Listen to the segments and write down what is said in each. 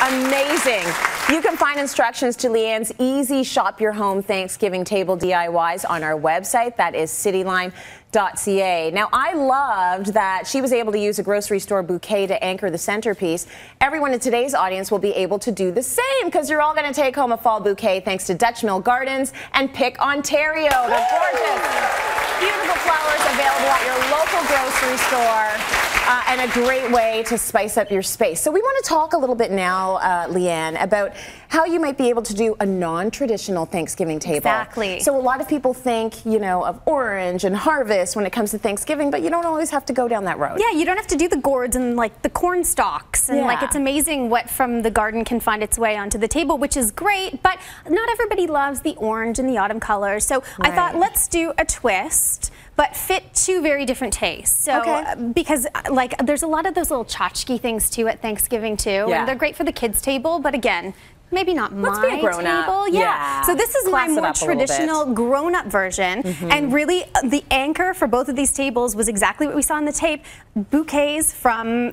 Amazing. You can find instructions to Leigh-Ann's easy shop your home Thanksgiving table DIYs on our website. That is cityline.ca. Now, I loved that she was able to use a grocery store bouquet to anchor the centerpiece. Everyone in today's audience will be able to do the same because you're all going to take home a fall bouquet thanks to Dutch Mill Gardens and Pick Ontario. They're gorgeous. Beautiful flowers available at your local grocery store. And a great way to spice up your space. So we want to talk a little bit now, Leigh-Ann, about how you might be able to do a non-traditional Thanksgiving table. Exactly. So a lot of people think, you know, of orange and harvest when it comes to Thanksgiving, but you don't always have to go down that road. Yeah, you don't have to do the gourds and like the corn stalks. And like it's amazing what from the garden can find its way onto the table, which is great, but not everybody loves the orange and the autumn colors. So I thought, let's do a twist, but fit two very different tastes. So because like there's a lot of those little tchotchke things too at Thanksgiving too, and they're great for the kids' table, but again, maybe not my table. Yeah. So this is my more traditional grown-up version, and really the anchor for both of these tables was exactly what we saw on the tape: bouquets from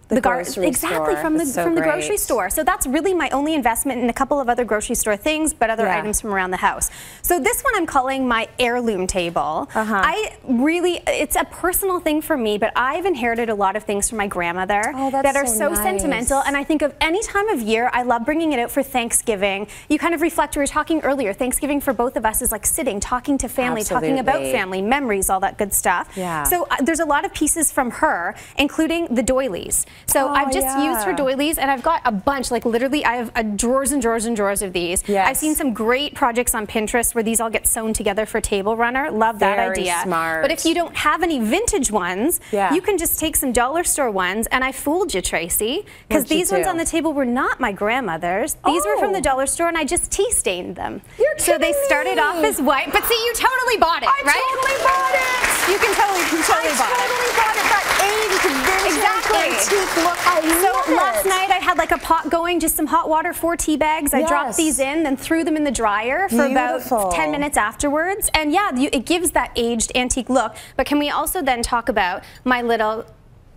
the grocery store. From the grocery store. So that's really my only investment in a couple of other grocery store things, but other items from around the house. So this one I'm calling my heirloom table. It's a personal thing for me, but I've inherited a lot of things from my grandmother that are so sentimental. And I think of any time of year, I love bringing it out for Thanksgiving. You kind of reflect, we were talking earlier, Thanksgiving for both of us is like sitting, talking to family, talking about family, memories, all that good stuff. So there's a lot of pieces from her, including the doilies. So I've just used her doilies, and I've got a bunch, like literally I have drawers and drawers and drawers of these. I've seen some great projects on Pinterest where these all get sewn together for table runner. Love that idea. Smart. But if you don't have any vintage ones, you can just take some dollar store ones, and I fooled you, Tracy, because these ones on the table were not my grandmother's. These were from the dollar store, and I just tea stained them. So they started off as white, but see, you totally bought it, right? I totally bought it. You can totally bought it. I totally bought it. That aged vintage antique look. So last night I had like a pot going, just some hot water, 4 tea bags. I dropped these in, then threw them in the dryer for about 10 minutes afterwards. And yeah, it gives that aged antique look. But can we also then talk about my little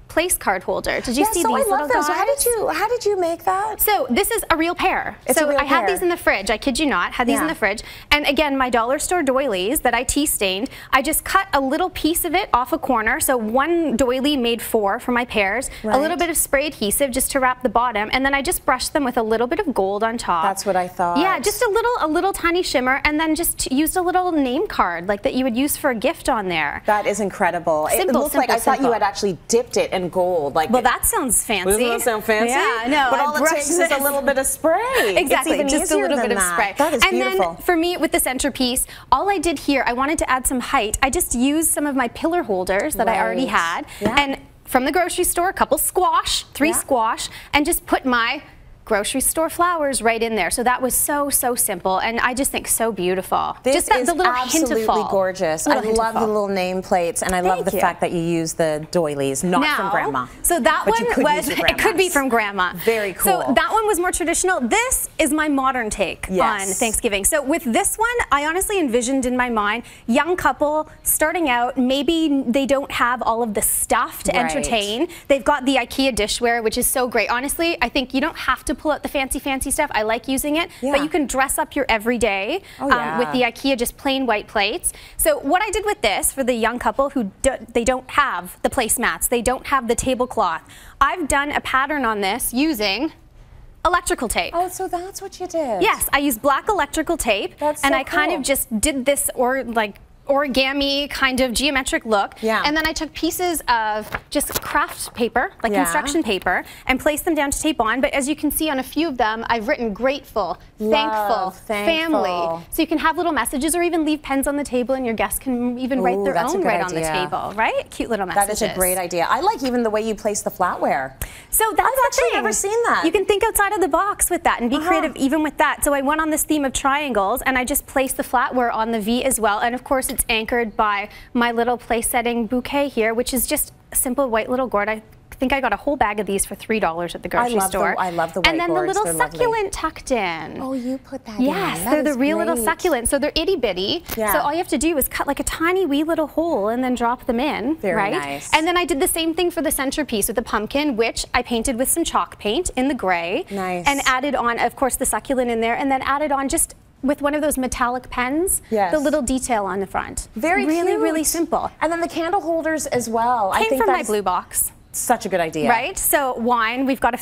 place card holder? Did you see these little guys? How did you make that? So this is a real pair. I had these in the fridge. I kid you not, had these in the fridge. And again, my dollar store doilies that I tea stained, I just cut a little piece of it off a corner. So one doily made 4 for my pairs, a little bit of spray adhesive just to wrap the bottom, and then I just brushed them with a little bit of gold on top. That's what I thought. Yeah, just a little tiny shimmer, and then just used a little name card like that you would use for a gift on there. That is incredible. It looks like I thought you had actually dipped it in gold. Like, well, that sounds fancy. Doesn't that sound fancy? Yeah, no. But all it takes is a little bit of spray. Exactly, just a little bit of spray. That is beautiful. And then for me, with the centerpiece, all I did here, I wanted to add some height. I just used some of my pillar holders that I already had, and from the grocery store, a couple squash, 3 squash, and just put my grocery store flowers right in there. So that was so simple, and I just think so beautiful. This is the little absolutely hint of fall. Gorgeous. I love the little name plates, and I love the fact that you use the doilies, not from Grandma. So that one was, it could be from Grandma. Very cool. So that one was more traditional. This is my modern take on Thanksgiving. So with this one, I honestly envisioned in my mind, young couple starting out, maybe they don't have all of the stuff to entertain. They've got the IKEA dishware, which is so great. Honestly, I think you don't have to pull out the fancy stuff. I like using it, but you can dress up your everyday with the IKEA just plain white plates. So what I did with this for the young couple who they don't have the placemats, they don't have the tablecloth, I've done a pattern on this using electrical tape. Oh, so that's what you did? Yes, I used black electrical tape, and I kind of just did this origami kind of geometric look, and then I took pieces of just craft paper, like construction paper, and placed them down to tape on. But as you can see on a few of them, I've written grateful, thankful, family. So you can have little messages or even leave pens on the table, and your guests can even write their own right on the table, right? Cute little messages. That is a great idea. I like even the way you place the flatware. So that's I've actually never seen that. You can think outside of the box with that and be creative even with that. So I went on this theme of triangles, and I just placed the flatware on the V as well. And of course, it's anchored by my little place setting bouquet here, which is just a simple white little gourd. I think I got a whole bag of these for $3 at the grocery store. I love the white And then gourds. the little They're succulent lovely. tucked in. Oh, you put that in. Yes, That they're the is real little great. succulents. So they're itty bitty. Yeah. So all you have to do is cut like a tiny wee little hole and then drop them in. Very nice. And then I did the same thing for the centerpiece with the pumpkin, which I painted with some chalk paint in the gray. Nice. And added on, of course, the succulent in there, and then added on just with one of those metallic pens, the little detail on the front. Very really, cute. really simple. And then the candle holders as well. Came I think from my that's blue box. such a good idea. Right? So wine, we've got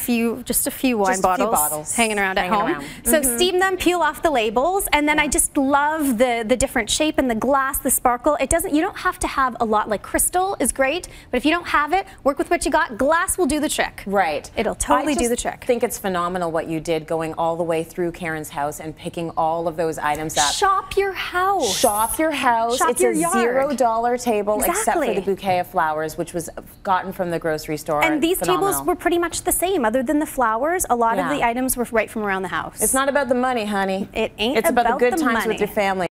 just a few wine bottles hanging around at home. So steam them, peel off the labels, and then I just love the different shape and the glass, the sparkle. You don't have to have a lot. Like crystal is great, but if you don't have it, work with what you got. Glass will do the trick. Right. It'll totally do the trick. I think it's phenomenal what you did, going all the way through Karen's house and picking all of those items up. Shop your house. Shop your house. Shop your yard. It's a $0 table, except for Exactly. the bouquet of flowers, which was gotten from the grocery store. And these tables were pretty much the same, other than the flowers. A lot of the items were right from around the house. It's not about the money, honey. It ain't It's about the good times money. with your family.